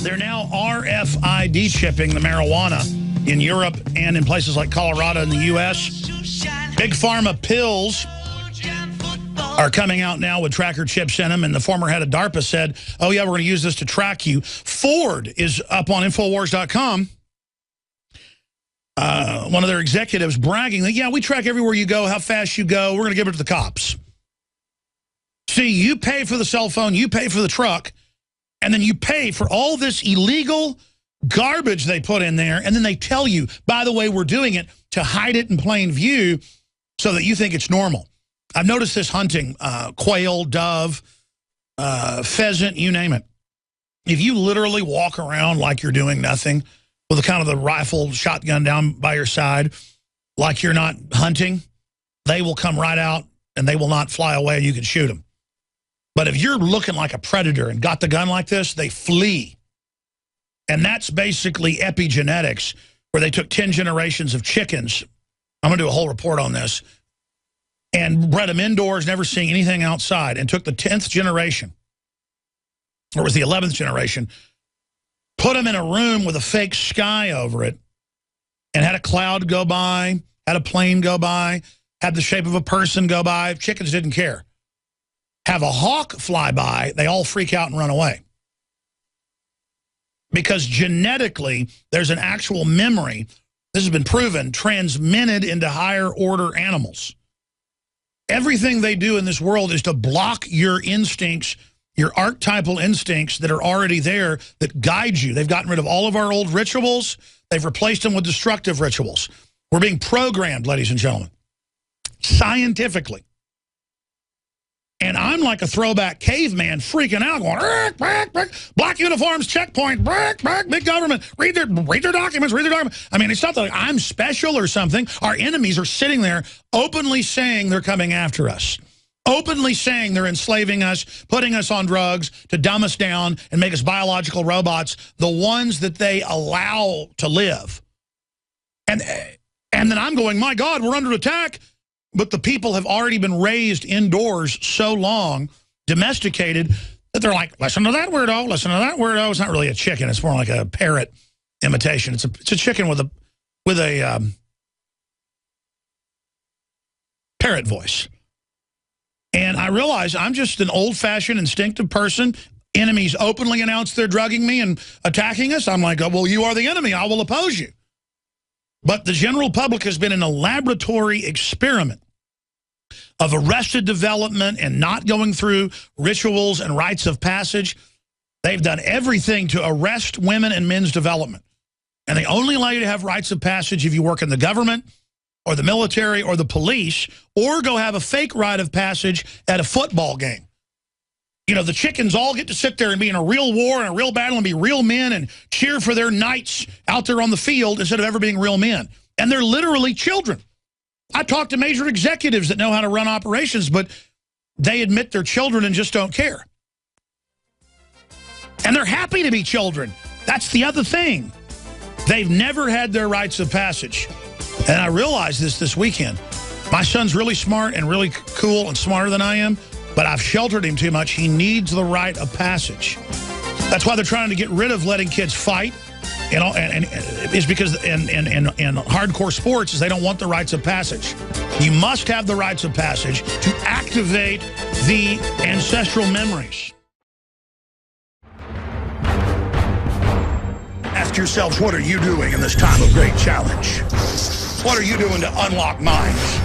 They're now RFID chipping the marijuana in Europe and in places like Colorado in the U.S. Big Pharma pills are coming out now with tracker chips in them, and the former head of DARPA said, oh, yeah, we're going to use this to track you. Ford is up on Infowars.com. One of their executives bragging that, yeah, we track everywhere you go, how fast you go. We're going to give it to the cops. See, you pay for the cell phone, you pay for the truck, and then you pay for all this illegal garbage they put in there, and then they tell you, by the way, we're doing it to hide it in plain view so that you think it's normal. I've noticed this hunting, quail, dove, pheasant, you name it. If you literally walk around like you're doing nothing with a kind of the rifle shotgun down by your side, like you're not hunting, they will come right out and they will not fly away and you can shoot them. But if you're looking like a predator and got the gun like this, they flee. And that's basically epigenetics, where they took 10 generations of chickens. I'm going to do a whole report on this. And bred them indoors, never seeing anything outside, and took the 10th generation, or it was the 11th generation, put them in a room with a fake sky over it, and had a cloud go by, had a plane go by, had the shape of a person go by. Chickens didn't care. Have a hawk fly by, they all freak out and run away. Because genetically, there's an actual memory, this has been proven, transmitted into higher order animals. Everything they do in this world is to block your instincts, your archetypal instincts that are already there that guide you. They've gotten rid of all of our old rituals. They've replaced them with destructive rituals. We're being programmed, ladies and gentlemen, scientifically. And I'm like a throwback caveman freaking out, going, black uniforms, checkpoint, big government, read their documents, read their documents. I mean, it's not like I'm special or something. Our enemies are sitting there openly saying they're coming after us, openly saying they're enslaving us, putting us on drugs to dumb us down and make us biological robots, the ones that they allow to live. And then I'm going, my God, we're under attack. But the people have already been raised indoors so long, domesticated, that they're like, listen to that weirdo, listen to that weirdo. It's not really a chicken. It's more like a parrot imitation. It's a chicken with a parrot voice. And I realize I'm just an old-fashioned, instinctive person. Enemies openly announce they're drugging me and attacking us. I'm like, oh, well, you are the enemy. I will oppose you. But the general public has been in a laboratory experiment of arrested development and not going through rituals and rites of passage. They've done everything to arrest women and men's development. And they only allow you to have rites of passage if you work in the government or the military or the police, or go have a fake rite of passage at a football game. You know, the chickens all get to sit there and be in a real war and a real battle and be real men and cheer for their knights out there on the field instead of ever being real men. And they're literally children. I talked to major executives that know how to run operations, but they admit they're children and just don't care. And they're happy to be children. That's the other thing. They've never had their rites of passage. And I realized this weekend. My son's really smart and really cool and smarter than I am. But I've sheltered him too much. He needs the rite of passage. That's why they're trying to get rid of letting kids fight. And it's because in hardcore sports is they don't want the rites of passage. You must have the rites of passage to activate the ancestral memories. Ask yourselves, what are you doing in this time of great challenge? What are you doing to unlock minds?